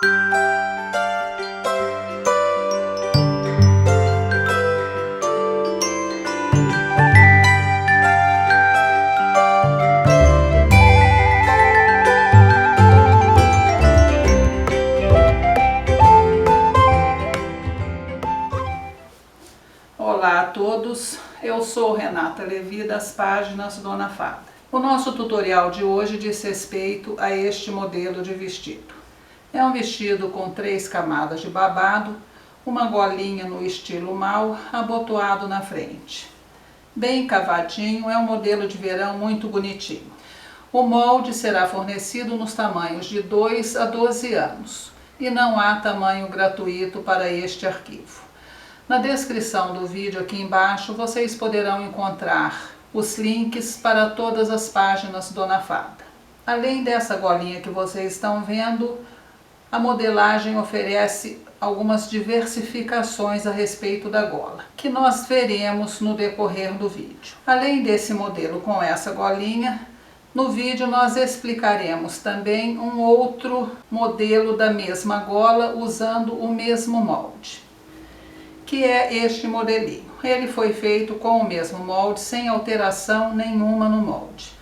Olá a todos, eu sou Renata Levi das páginas Dona Fada. O nosso tutorial de hoje diz respeito a este modelo de vestido. É um vestido com 3 camadas de babado, uma golinha no estilo mal, abotoado na frente. Bem cavadinho, é um modelo de verão muito bonitinho. O molde será fornecido nos tamanhos de 2 a 12 anos e não há tamanho gratuito para este arquivo. Na descrição do vídeo aqui embaixo vocês poderão encontrar os links para todas as páginas Dona Fada. Além dessa golinha que vocês estão vendo, a modelagem oferece algumas diversificações a respeito da gola, que nós veremos no decorrer do vídeo. Além desse modelo com essa golinha, no vídeo nós explicaremos também um outro modelo da mesma gola usando o mesmo molde, que é este modelinho. Ele foi feito com o mesmo molde, sem alteração nenhuma no molde.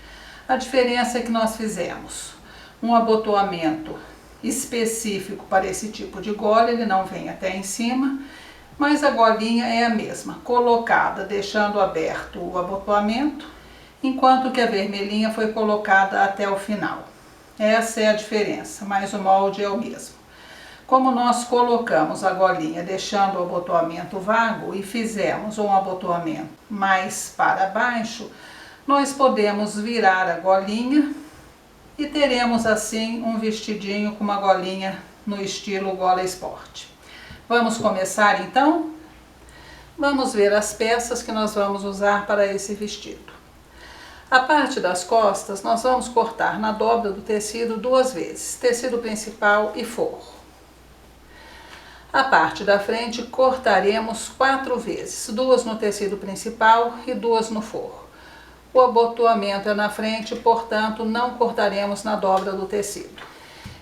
A diferença é que nós fizemos um abotoamento específico para esse tipo de gola, ele não vem até em cima, mas a golinha é a mesma, colocada deixando aberto o abotoamento, enquanto que a vermelhinha foi colocada até o final. Essa é a diferença, mas o molde é o mesmo. Como nós colocamos a golinha deixando o abotoamento vago e fizemos um abotoamento mais para baixo, nós podemos virar a golinha e teremos assim um vestidinho com uma golinha no estilo gola esporte. Vamos começar então? Vamos ver as peças que nós vamos usar para esse vestido. A parte das costas nós vamos cortar na dobra do tecido 2 vezes, tecido principal e forro. A parte da frente cortaremos 4 vezes, 2 no tecido principal e 2 no forro. O abotoamento é na frente, portanto não cortaremos na dobra do tecido.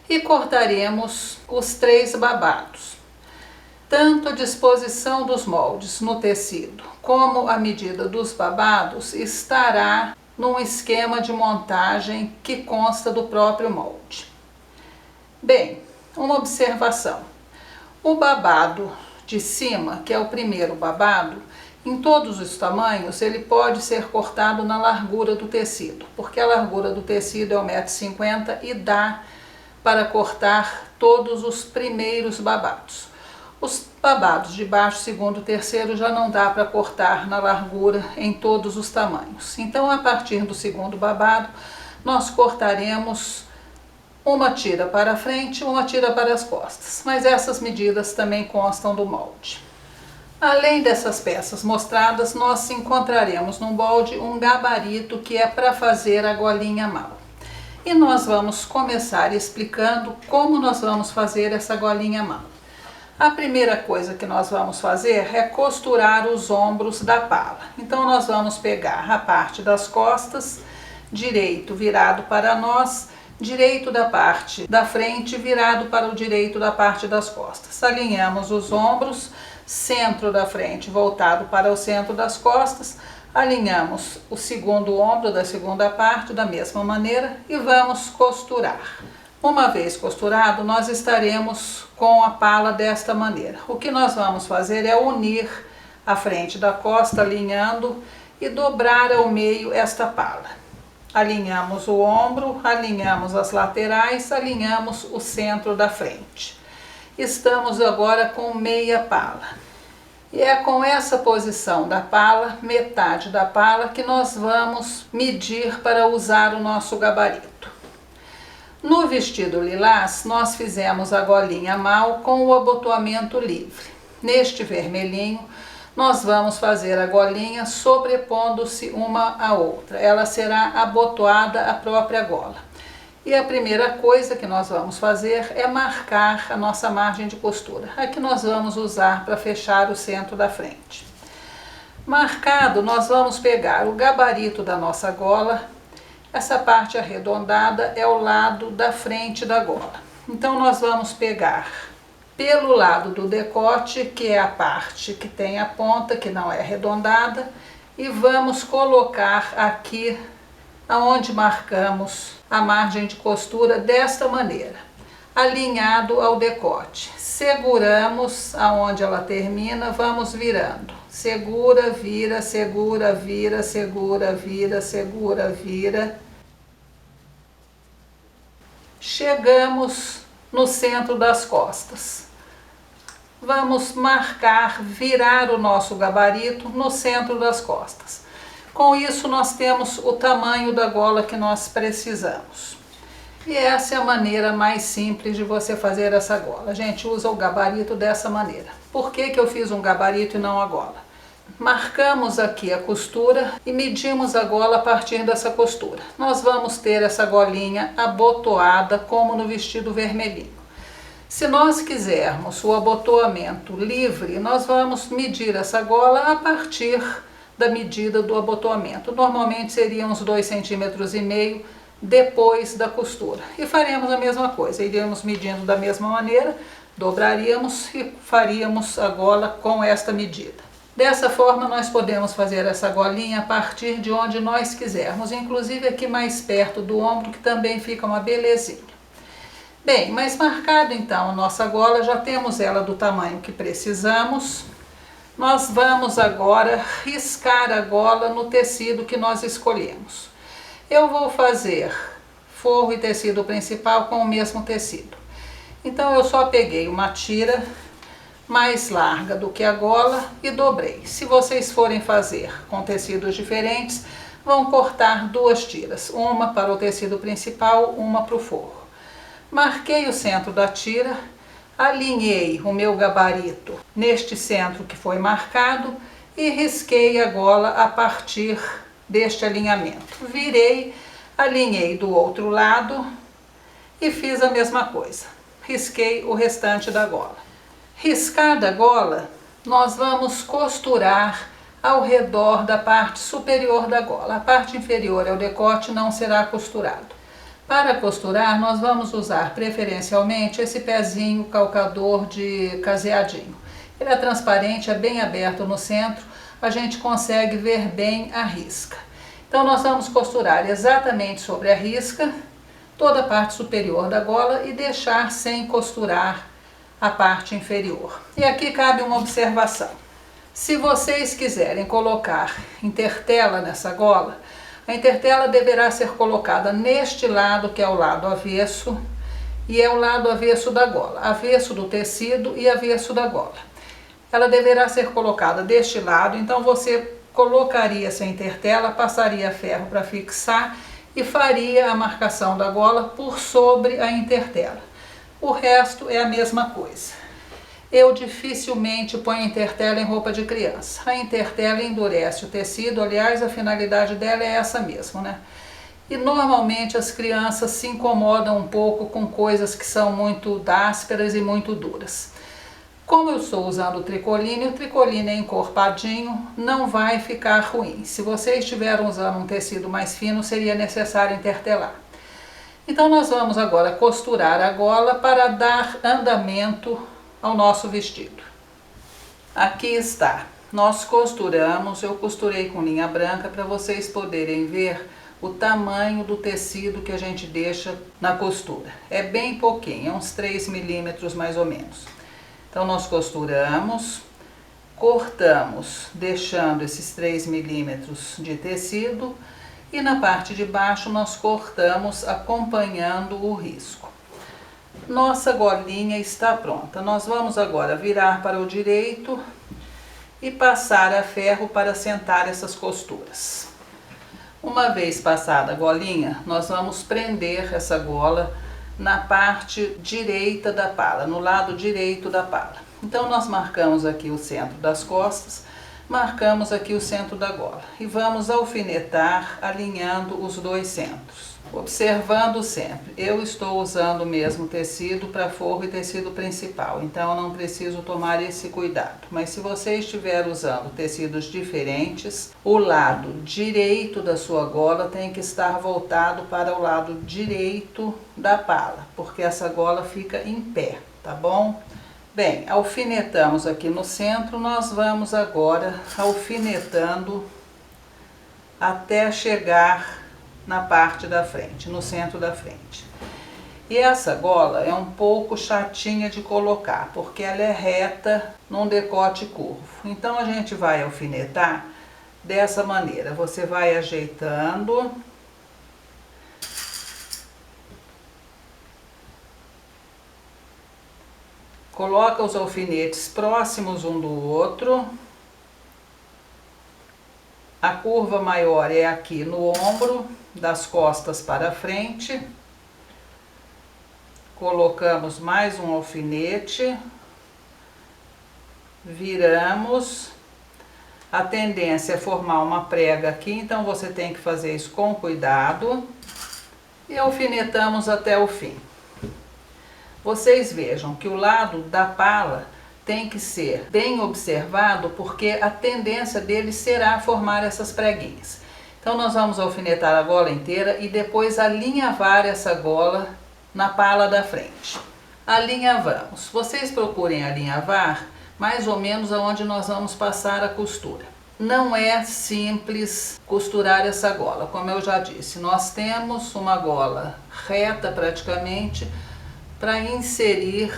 E cortaremos os 3 babados. Tanto a disposição dos moldes no tecido como a medida dos babados estará num esquema de montagem que consta do próprio molde. Bem, uma observação. O babado de cima, que é o primeiro babado, em todos os tamanhos, ele pode ser cortado na largura do tecido, porque a largura do tecido é 1,50 m e dá para cortar todos os primeiros babados. Os babados de baixo, segundo, terceiro já não dá para cortar na largura em todos os tamanhos. Então, a partir do segundo babado, nós cortaremos uma tira para a frente, uma tira para as costas, mas essas medidas também constam do molde. Além dessas peças mostradas, nós encontraremos no molde um gabarito que é para fazer a golinha mal. E nós vamos começar explicando como nós vamos fazer essa golinha mal. A primeira coisa que nós vamos fazer é costurar os ombros da pala. Então nós vamos pegar a parte das costas, direito virado para nós, direito da parte da frente virado para o direito da parte das costas. Alinhamos os ombros, centro da frente voltado para o centro das costas, alinhamos o segundo ombro da segunda parte da mesma maneira e vamos costurar. Uma vez costurado, nós estaremos com a pala desta maneira. O que nós vamos fazer é unir a frente da costa alinhando e dobrar ao meio esta pala. Alinhamos o ombro, alinhamos as laterais, alinhamos o centro da frente. Estamos agora com meia pala. E é com essa posição da pala, metade da pala, que nós vamos medir para usar o nosso gabarito. No vestido lilás, nós fizemos a golinha mal com o abotoamento livre. Neste vermelhinho, nós vamos fazer a golinha sobrepondo-se uma à outra. Ela será abotoada à própria gola. E a primeira coisa que nós vamos fazer é marcar a nossa margem de costura. A que nós vamos usar para fechar o centro da frente. Marcado, nós vamos pegar o gabarito da nossa gola. Essa parte arredondada é o lado da frente da gola. Então nós vamos pegar pelo lado do decote, que é a parte que tem a ponta, que não é arredondada, e vamos colocar aqui aonde marcamos a margem de costura desta maneira, alinhado ao decote. Seguramos aonde ela termina, vamos virando. Segura, vira, segura, vira, segura, vira, segura, vira. Chegamos no centro das costas. Vamos marcar, virar o nosso gabarito no centro das costas. Com isso nós temos o tamanho da gola que nós precisamos. E essa é a maneira mais simples de você fazer essa gola. A gente usa o gabarito dessa maneira. Por que que eu fiz um gabarito e não a gola? Marcamos aqui a costura e medimos a gola a partir dessa costura. Nós vamos ter essa golinha abotoada como no vestido vermelhinho. Se nós quisermos o abotoamento livre, nós vamos medir essa gola a partir da medida do abotoamento. Normalmente seria uns 2,5 cm depois da costura. E faremos a mesma coisa, iríamos medindo da mesma maneira, dobraríamos e faríamos a gola com esta medida. Dessa forma nós podemos fazer essa golinha a partir de onde nós quisermos, inclusive aqui mais perto do ombro, que também fica uma belezinha. Bem, mas marcado então a nossa gola, já temos ela do tamanho que precisamos. Nós vamos agora riscar a gola no tecido que nós escolhemos. Eu vou fazer forro e tecido principal com o mesmo tecido. Então eu só peguei uma tira mais larga do que a gola e dobrei. Se vocês forem fazer com tecidos diferentes, vão cortar 2 tiras, uma para o tecido principal, uma para o forro. Marquei o centro da tira, alinhei o meu gabarito neste centro que foi marcado e risquei a gola a partir deste alinhamento. Virei, alinhei do outro lado e fiz a mesma coisa. Risquei o restante da gola. Riscada a gola, nós vamos costurar ao redor da parte superior da gola. A parte inferior é o decote, não será costurado. Para costurar, nós vamos usar preferencialmente esse pezinho calcador de caseadinho. Ele é transparente, é bem aberto no centro, a gente consegue ver bem a risca. Então nós vamos costurar exatamente sobre a risca toda a parte superior da gola e deixar sem costurar a parte inferior. E aqui cabe uma observação. Se vocês quiserem colocar intertela nessa gola, a intertela deverá ser colocada neste lado, que é o lado avesso, e é o lado avesso da gola, avesso do tecido e avesso da gola. Ela deverá ser colocada deste lado, então você colocaria essa intertela, passaria ferro para fixar e faria a marcação da gola por sobre a intertela. O resto é a mesma coisa. Eu dificilmente ponho intertela em roupa de criança. A intertela endurece o tecido, aliás, a finalidade dela é essa mesmo, né? E normalmente as crianças se incomodam um pouco com coisas que são muito ásperas e muito duras. Como eu estou usando o tricoline é encorpadinho, não vai ficar ruim. Se você estiver usando um tecido mais fino, seria necessário intertelar. Então nós vamos agora costurar a gola para dar andamento ao nosso vestido. Aqui está, nós costuramos, eu costurei com linha branca para vocês poderem ver o tamanho do tecido que a gente deixa na costura. É bem pouquinho, é uns 3 milímetros mais ou menos. Então nós costuramos, cortamos, deixando esses 3 milímetros de tecido e na parte de baixo nós cortamos acompanhando o risco. Nossa golinha está pronta. Nós vamos agora virar para o direito e passar a ferro para assentar essas costuras. Uma vez passada a golinha, nós vamos prender essa gola na parte direita da pala, no lado direito da pala. Então nós marcamos aqui o centro das costas, marcamos aqui o centro da gola e vamos alfinetar alinhando os dois centros. Observando sempre, eu estou usando o mesmo tecido para forro e tecido principal, então eu não preciso tomar esse cuidado. Mas se você estiver usando tecidos diferentes, o lado direito da sua gola tem que estar voltado para o lado direito da pala, porque essa gola fica em pé, tá bom? Bem, alfinetamos aqui no centro, nós vamos agora alfinetando até chegar na parte da frente, no centro da frente. E essa gola é um pouco chatinha de colocar, porque ela é reta num decote curvo. Então a gente vai alfinetar dessa maneira, você vai ajeitando, coloca os alfinetes próximos um do outro. A curva maior é aqui no ombro, das costas para frente. Colocamos mais um alfinete, viramos. A tendência é formar uma prega aqui, então você tem que fazer isso com cuidado. E alfinetamos até o fim. Vocês vejam que o lado da pala tem que ser bem observado, porque a tendência dele será formar essas preguinhas. Então nós vamos alfinetar a gola inteira e depois alinhavar essa gola na pala da frente. Alinhavamos. Vocês procurem alinhavar mais ou menos aonde nós vamos passar a costura. Não é simples costurar essa gola, como eu já disse. Nós temos uma gola reta praticamente para inserir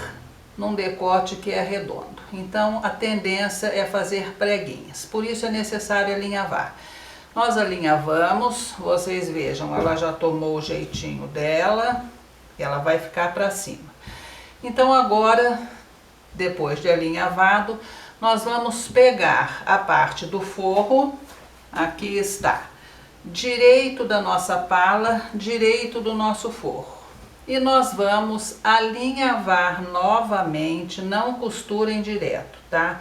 num decote que é redondo. Então a tendência é fazer preguinhas, por isso é necessário alinhavar. Nós alinhavamos, vocês vejam, ela já tomou o jeitinho dela, ela vai ficar para cima. Então agora, depois de alinhavado, nós vamos pegar a parte do forro, aqui está, direito da nossa pala, direito do nosso forro. E nós vamos alinhavar novamente, não costurem direto, tá?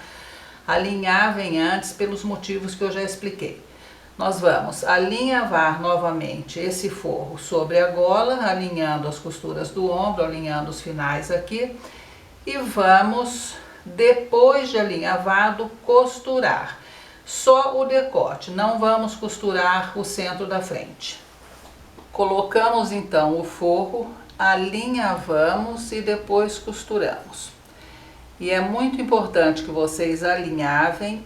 Alinhavem antes pelos motivos que eu já expliquei. Nós vamos alinhavar novamente esse forro sobre a gola, alinhando as costuras do ombro, alinhando os finais aqui. E vamos, depois de alinhavado, costurar só o decote, não vamos costurar o centro da frente. Colocamos então o forro, alinhavamos e depois costuramos. E é muito importante que vocês alinhavem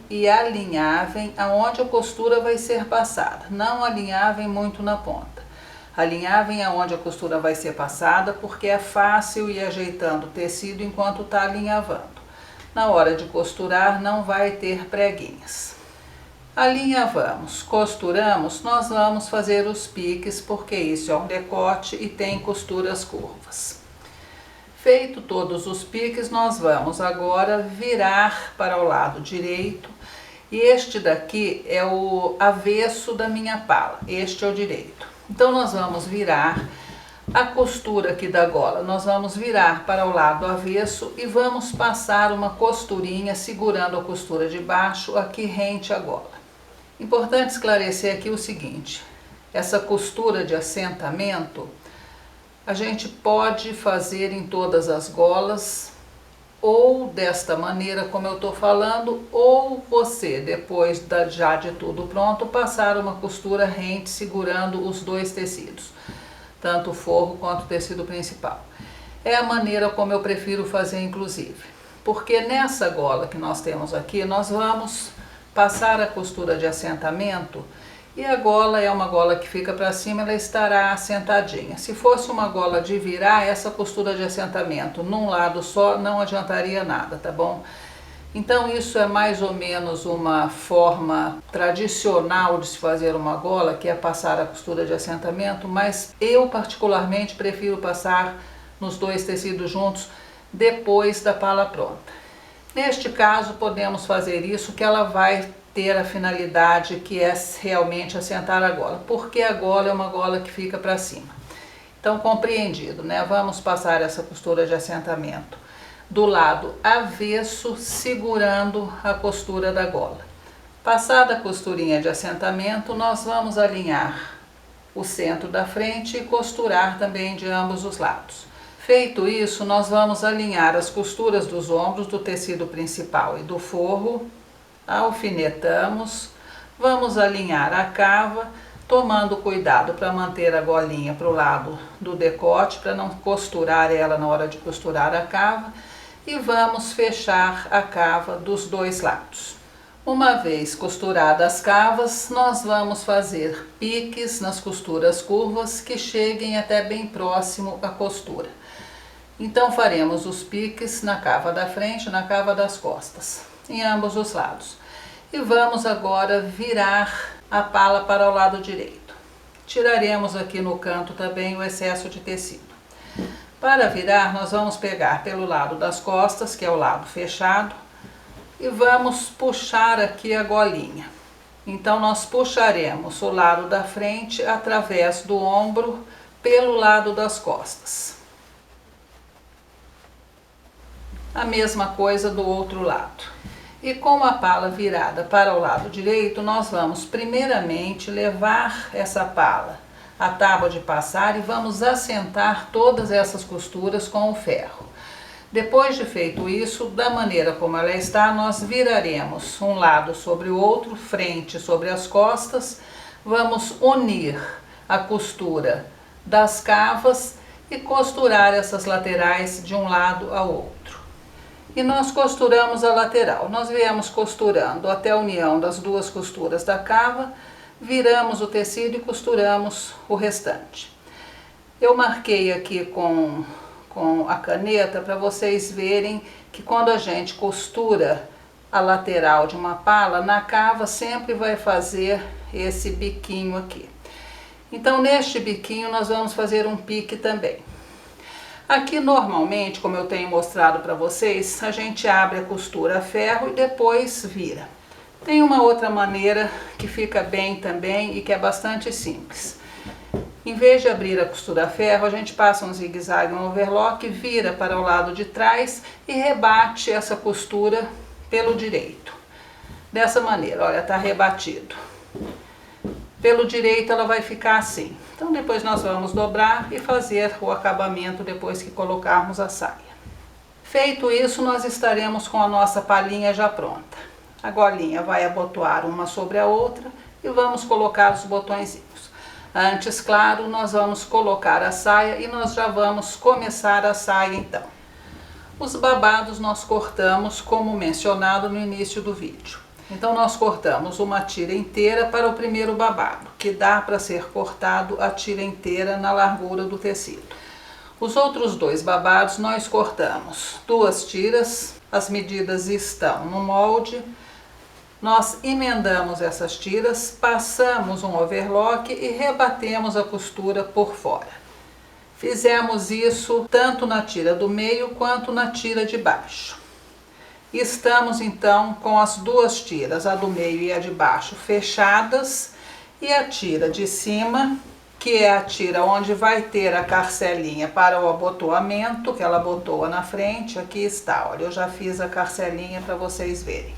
aonde a costura vai ser passada. Não alinhavem muito na ponta. Alinhavem aonde a costura vai ser passada, porque é fácil ir ajeitando o tecido enquanto está alinhavando. Na hora de costurar não vai ter preguinhas. Alinhavamos, costuramos, nós vamos fazer os piques, porque isso é um decote e tem costuras curvas. Feito todos os piques, nós vamos agora virar para o lado direito. E este daqui é o avesso da minha pala, este é o direito. Então nós vamos virar a costura aqui da gola, nós vamos virar para o lado avesso e vamos passar uma costurinha segurando a costura de baixo aqui rente à gola. Importante esclarecer aqui o seguinte, essa costura de assentamento a gente pode fazer em todas as golas, ou desta maneira como eu estou falando, ou você, depois já de tudo pronto, passar uma costura rente segurando os dois tecidos, tanto o forro quanto o tecido principal. É a maneira como eu prefiro fazer, inclusive, porque nessa gola que nós temos aqui, nós vamos passar a costura de assentamento. E a gola é uma gola que fica para cima, ela estará assentadinha. Se fosse uma gola de virar, essa costura de assentamento num lado só não adiantaria nada, tá bom? Então isso é mais ou menos uma forma tradicional de se fazer uma gola, que é passar a costura de assentamento, mas eu particularmente prefiro passar nos dois tecidos juntos depois da pala pronta. Neste caso podemos fazer isso, que ela vai ter a finalidade que é realmente assentar a gola, porque a gola é uma gola que fica para cima. Então, compreendido, né? Vamos passar essa costura de assentamento do lado avesso, segurando a costura da gola. Passada a costurinha de assentamento, nós vamos alinhar o centro da frente e costurar também de ambos os lados. Feito isso, nós vamos alinhar as costuras dos ombros do tecido principal e do forro, alfinetamos, vamos alinhar a cava, tomando cuidado para manter a golinha para o lado do decote, para não costurar ela na hora de costurar a cava, e vamos fechar a cava dos dois lados. Uma vez costuradas as cavas, nós vamos fazer piques nas costuras curvas que cheguem até bem próximo à costura. Então faremos os piques na cava da frente e na cava das costas, em ambos os lados. E vamos agora virar a pala para o lado direito. Tiraremos aqui no canto também o excesso de tecido. Para virar, nós vamos pegar pelo lado das costas, que é o lado fechado, e vamos puxar aqui a golinha. Então nós puxaremos o lado da frente através do ombro pelo lado das costas. A mesma coisa do outro lado. E com a pala virada para o lado direito, nós vamos primeiramente levar essa pala à tábua de passar e vamos assentar todas essas costuras com o ferro. Depois de feito isso, da maneira como ela está, nós viraremos um lado sobre o outro, frente sobre as costas, vamos unir a costura das cavas e costurar essas laterais de um lado ao outro. E nós costuramos a lateral. Nós viemos costurando até a união das duas costuras da cava, viramos o tecido e costuramos o restante. Eu marquei aqui com a caneta para vocês verem que quando a gente costura a lateral de uma pala, na cava sempre vai fazer esse biquinho aqui. Então neste biquinho nós vamos fazer um pique também. Aqui normalmente, como eu tenho mostrado para vocês, a gente abre a costura a ferro e depois vira. Tem uma outra maneira que fica bem também e que é bastante simples. Em vez de abrir a costura a ferro, a gente passa um zigue-zague, um overlock, vira para o lado de trás e rebate essa costura pelo direito. Dessa maneira, olha, tá rebatido. Pelo direito ela vai ficar assim. Então depois nós vamos dobrar e fazer o acabamento depois que colocarmos a saia. Feito isso, nós estaremos com a nossa palhinha já pronta. A golinha vai abotoar uma sobre a outra e vamos colocar os botõezinhos. Antes, claro, nós vamos colocar a saia e nós já vamos começar a saia então. Os babados nós cortamos como mencionado no início do vídeo. Então nós cortamos uma tira inteira para o primeiro babado, que dá para ser cortado a tira inteira na largura do tecido. Os outros dois babados nós cortamos 2 tiras, as medidas estão no molde. Nós emendamos essas tiras, passamos um overlock e rebatemos a costura por fora. Fizemos isso tanto na tira do meio quanto na tira de baixo. Estamos então com as 2 tiras, a do meio e a de baixo, fechadas, e a tira de cima, que é a tira onde vai ter a carcelinha para o abotoamento, que ela abotoa na frente. Aqui está, olha, eu já fiz a carcelinha para vocês verem.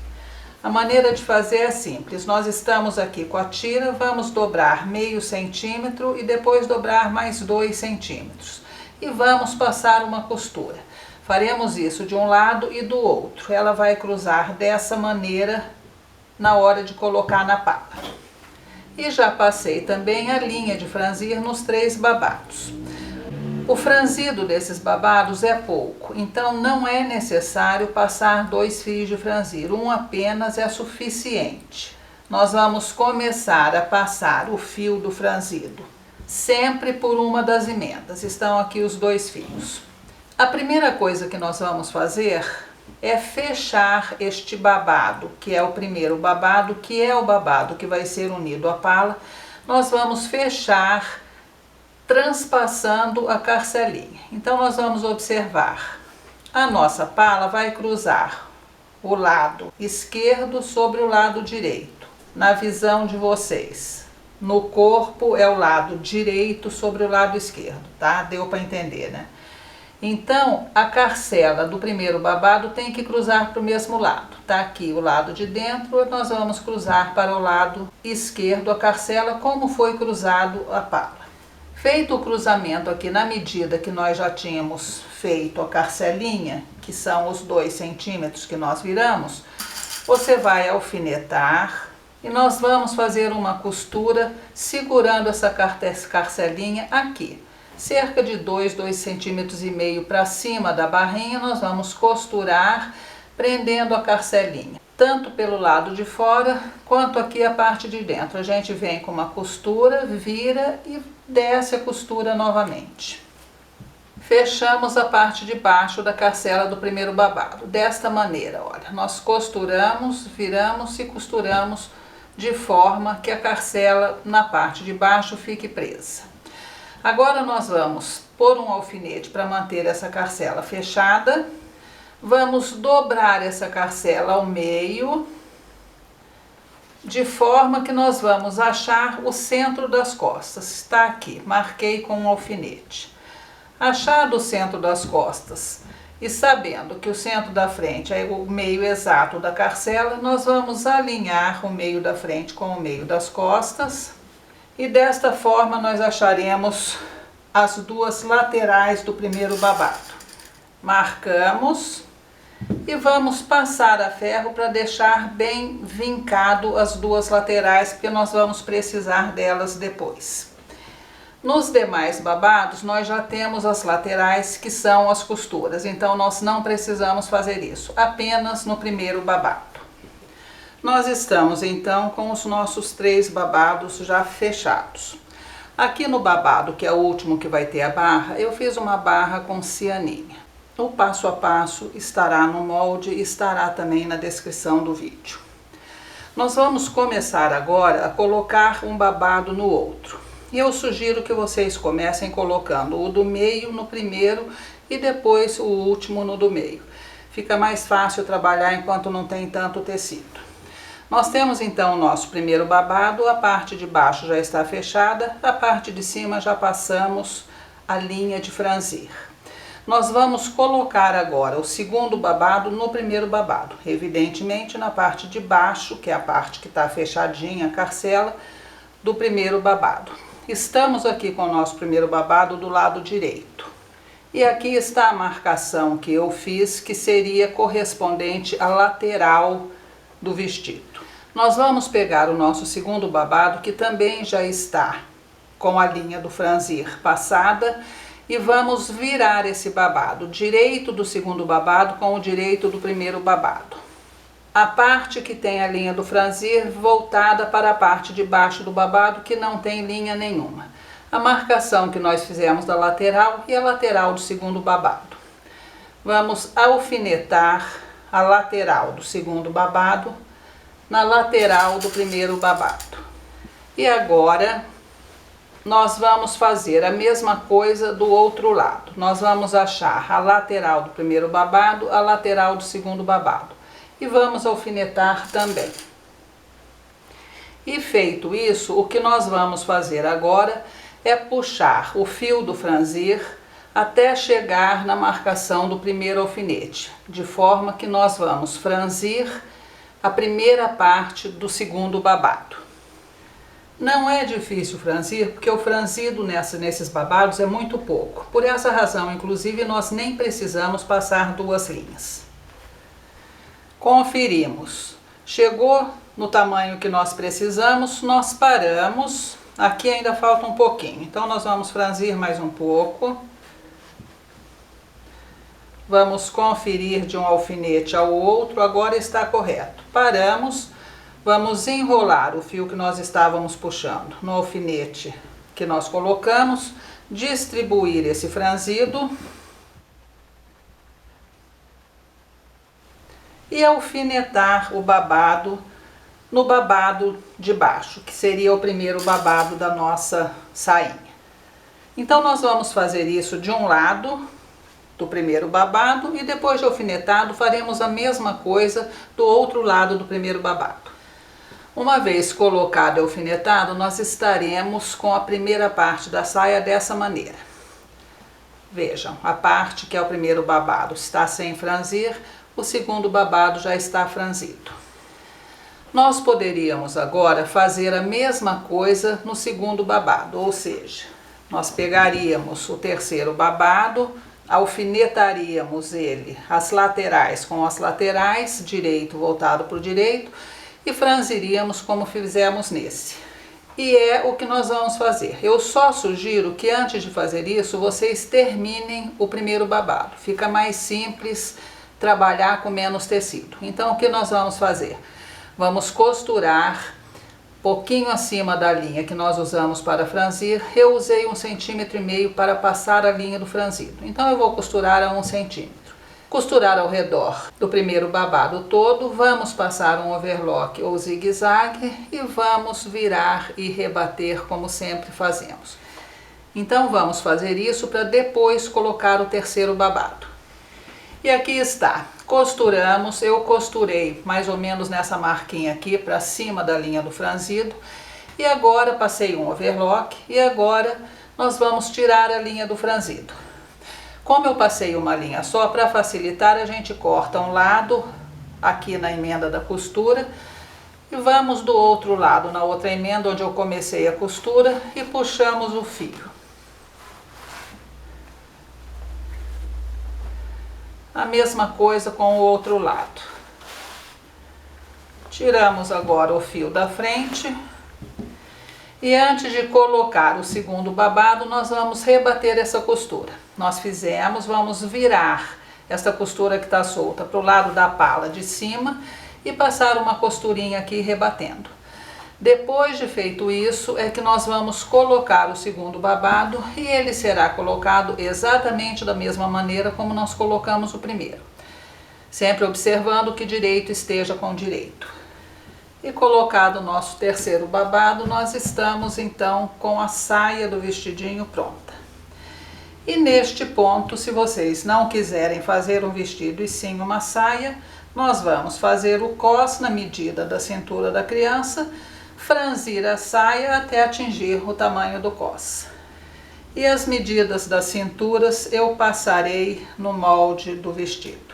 A maneira de fazer é simples. Nós estamos aqui com a tira, vamos dobrar meio centímetro e depois dobrar mais 2 centímetros. E vamos passar uma costura. Faremos isso de um lado e do outro. Ela vai cruzar dessa maneira na hora de colocar na pala. E já passei também a linha de franzir nos 3 babados. O franzido desses babados é pouco, então não é necessário passar 2 fios de franzir, um apenas é suficiente. Nós vamos começar a passar o fio do franzido, sempre por uma das emendas. Estão aqui os 2 fios. A primeira coisa que nós vamos fazer é fechar este babado, que é o primeiro babado, que é o babado que vai ser unido à pala. Nós vamos fechar transpassando a carcelinha. Então nós vamos observar, a nossa pala vai cruzar o lado esquerdo sobre o lado direito, na visão de vocês. No corpo é o lado direito sobre o lado esquerdo, tá? Deu para entender, né? Então, a carcela do primeiro babado tem que cruzar para o mesmo lado. Tá aqui o lado de dentro, nós vamos cruzar para o lado esquerdo a carcela, como foi cruzado a pala. Feito o cruzamento aqui na medida que nós já tínhamos feito a carcelinha, que são os 2 centímetros que nós viramos, você vai alfinetar e nós vamos fazer uma costura segurando essa carcelinha aqui. Cerca de 2,5 centímetros para cima da barrinha, nós vamos costurar, prendendo a carcelinha, tanto pelo lado de fora, quanto aqui a parte de dentro. A gente vem com uma costura, vira e desce a costura novamente. Fechamos a parte de baixo da carcela do primeiro babado, desta maneira, olha, nós costuramos, viramos e costuramos de forma que a carcela na parte de baixo fique presa. Agora nós vamos pôr um alfinete para manter essa carcela fechada. Vamos dobrar essa carcela ao meio, de forma que nós vamos achar o centro das costas. Está aqui, marquei com um alfinete. Achado o centro das costas e sabendo que o centro da frente é o meio exato da carcela, nós vamos alinhar o meio da frente com o meio das costas. E desta forma nós acharemos as 2 laterais do primeiro babado. Marcamos e vamos passar a ferro para deixar bem vincado as 2 laterais, porque nós vamos precisar delas depois. Nos demais babados nós já temos as laterais, que são as costuras, então nós não precisamos fazer isso, apenas no primeiro babado. Nós estamos então com os nossos 3 babados já fechados. Aqui no babado, que é o último que vai ter a barra, eu fiz uma barra com cianinha. O passo a passo estará no molde e estará também na descrição do vídeo. Nós vamos começar agora a colocar um babado no outro. E eu sugiro que vocês comecem colocando o do meio no primeiro e depois o último no do meio. Fica mais fácil trabalhar enquanto não tem tanto tecido. Nós temos então o nosso primeiro babado, a parte de baixo já está fechada, a parte de cima já passamos a linha de franzir. Nós vamos colocar agora o segundo babado no primeiro babado, evidentemente na parte de baixo, que é a parte que está fechadinha, a carcela do primeiro babado. Estamos aqui com o nosso primeiro babado do lado direito. E aqui está a marcação que eu fiz, que seria correspondente à lateral do vestido. Nós vamos pegar o nosso segundo babado, que também já está com a linha do franzir passada, e vamos virar esse babado direito do segundo babado com o direito do primeiro babado. A parte que tem a linha do franzir voltada para a parte de baixo do babado, que não tem linha nenhuma. A marcação que nós fizemos da lateral e a lateral do segundo babado. Vamos alfinetar a lateral do segundo babado na lateral do primeiro babado. E agora nós vamos fazer a mesma coisa do outro lado. Nós vamos achar a lateral do primeiro babado, a lateral do segundo babado. E vamos alfinetar também. E feito isso, o que nós vamos fazer agora é puxar o fio do franzir até chegar na marcação do primeiro alfinete, de forma que nós vamos franzir a primeira parte do segundo babado. Não é difícil franzir, porque o franzido nesses babados é muito pouco. Por essa razão, inclusive, nós nem precisamos passar 2 linhas. Conferimos. Chegou no tamanho que nós precisamos, nós paramos. Aqui ainda falta um pouquinho, então nós vamos franzir mais um pouco. Vamos conferir de um alfinete ao outro, agora está correto. Paramos, vamos enrolar o fio que nós estávamos puxando no alfinete que nós colocamos, distribuir esse franzido e alfinetar o babado no babado de baixo, que seria o primeiro babado da nossa sainha. Então nós vamos fazer isso de um lado do primeiro babado e depois de alfinetado faremos a mesma coisa do outro lado do primeiro babado. Uma vez colocado e alfinetado, nós estaremos com a primeira parte da saia dessa maneira. Vejam, a parte que é o primeiro babado está sem franzir, o segundo babado já está franzido. Nós poderíamos agora fazer a mesma coisa no segundo babado, ou seja, nós pegaríamos o terceiro babado, alfinetaríamos ele, as laterais com as laterais, direito voltado para o direito, e franziríamos como fizemos nesse. E é o que nós vamos fazer. Eu só sugiro que antes de fazer isso, vocês terminem o primeiro babado. Fica mais simples trabalhar com menos tecido. Então, o que nós vamos fazer? Vamos costurar pouquinho acima da linha que nós usamos para franzir. Eu usei 1,5 cm para passar a linha do franzido. Então, eu vou costurar a 1 cm. Costurar ao redor do primeiro babado todo, vamos passar um overlock ou zigue-zague e vamos virar e rebater como sempre fazemos. Então vamos fazer isso para depois colocar o terceiro babado. E aqui está, costuramos, eu costurei mais ou menos nessa marquinha aqui para cima da linha do franzido e agora passei um overlock e agora nós vamos tirar a linha do franzido. Como eu passei uma linha só, para facilitar, a gente corta um lado aqui na emenda da costura e vamos do outro lado, na outra emenda onde eu comecei a costura, e puxamos o fio. A mesma coisa com o outro lado. Tiramos agora o fio da frente. E antes de colocar o segundo babado, nós vamos rebater essa costura. Nós fizemos, vamos virar essa costura que está solta para o lado da pala de cima e passar uma costurinha aqui rebatendo. Depois de feito isso, é que nós vamos colocar o segundo babado e ele será colocado exatamente da mesma maneira como nós colocamos o primeiro. Sempre observando que direito esteja com direito. E colocado o nosso terceiro babado, nós estamos então com a saia do vestidinho pronta. E neste ponto, se vocês não quiserem fazer um vestido e sim uma saia, nós vamos fazer o cos na medida da cintura da criança, franzir a saia até atingir o tamanho do cos. E as medidas das cinturas eu passarei no molde do vestido.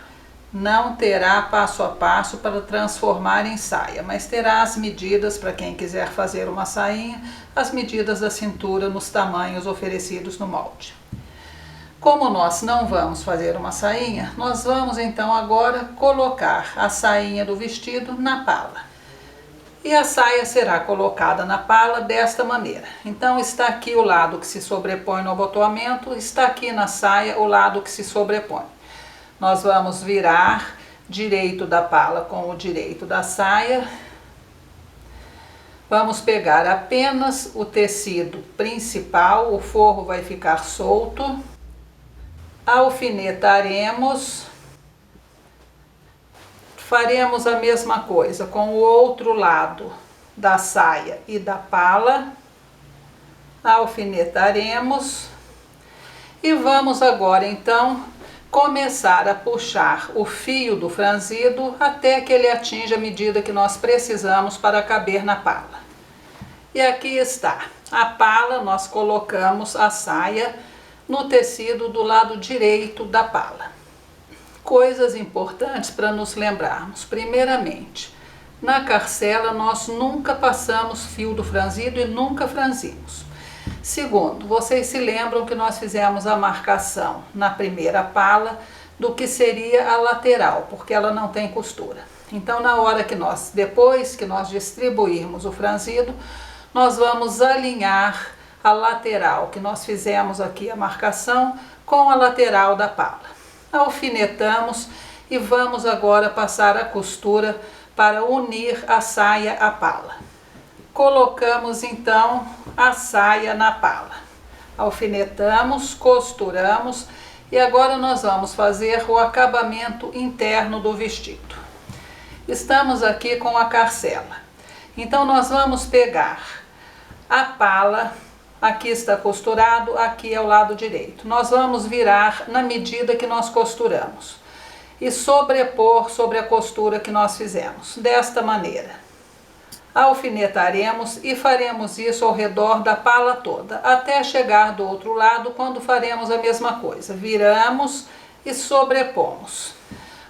Não terá passo a passo para transformar em saia, mas terá as medidas para quem quiser fazer uma sainha, as medidas da cintura nos tamanhos oferecidos no molde. Como nós não vamos fazer uma sainha, nós vamos então agora colocar a sainha do vestido na pala. E a saia será colocada na pala desta maneira. Então está aqui o lado que se sobrepõe no abotoamento, está aqui na saia o lado que se sobrepõe. Nós vamos virar direito da pala com o direito da saia. Vamos pegar apenas o tecido principal, o forro vai ficar solto. Alfinetaremos. Faremos a mesma coisa com o outro lado da saia e da pala. Alfinetaremos. E vamos agora então começar a puxar o fio do franzido até que ele atinja a medida que nós precisamos para caber na pala. E aqui está, a pala nós colocamos a saia no tecido do lado direito da pala. Coisas importantes para nos lembrarmos. Primeiramente, na carcela nós nunca passamos fio do franzido e nunca franzimos. Segundo, vocês se lembram que nós fizemos a marcação na primeira pala do que seria a lateral, porque ela não tem costura. Então, na hora que depois que nós distribuirmos o franzido, nós vamos alinhar a lateral que nós fizemos aqui a marcação com a lateral da pala. Alfinetamos e vamos agora passar a costura para unir a saia à pala. Colocamos então a saia na pala. Alfinetamos, costuramos e agora nós vamos fazer o acabamento interno do vestido. Estamos aqui com a carcela. Então nós vamos pegar a pala, aqui está costurado, aqui é o lado direito. Nós vamos virar na medida que nós costuramos e sobrepor sobre a costura que nós fizemos, desta maneira. Alfinetaremos e faremos isso ao redor da pala toda, até chegar do outro lado, quando faremos a mesma coisa. Viramos e sobrepomos.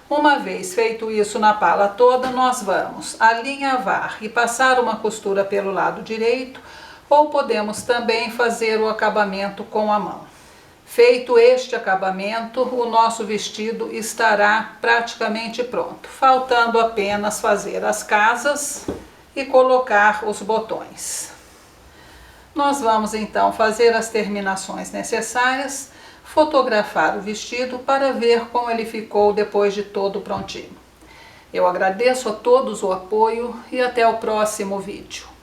Uma vez feito isso na pala toda, nós vamos alinhavar e passar uma costura pelo lado direito, ou podemos também fazer o acabamento com a mão. Feito este acabamento, o nosso vestido estará praticamente pronto, faltando apenas fazer as casas e colocar os botões. Nós vamos então fazer as terminações necessárias, fotografar o vestido para ver como ele ficou depois de todo prontinho. Eu agradeço a todos o apoio e até o próximo vídeo.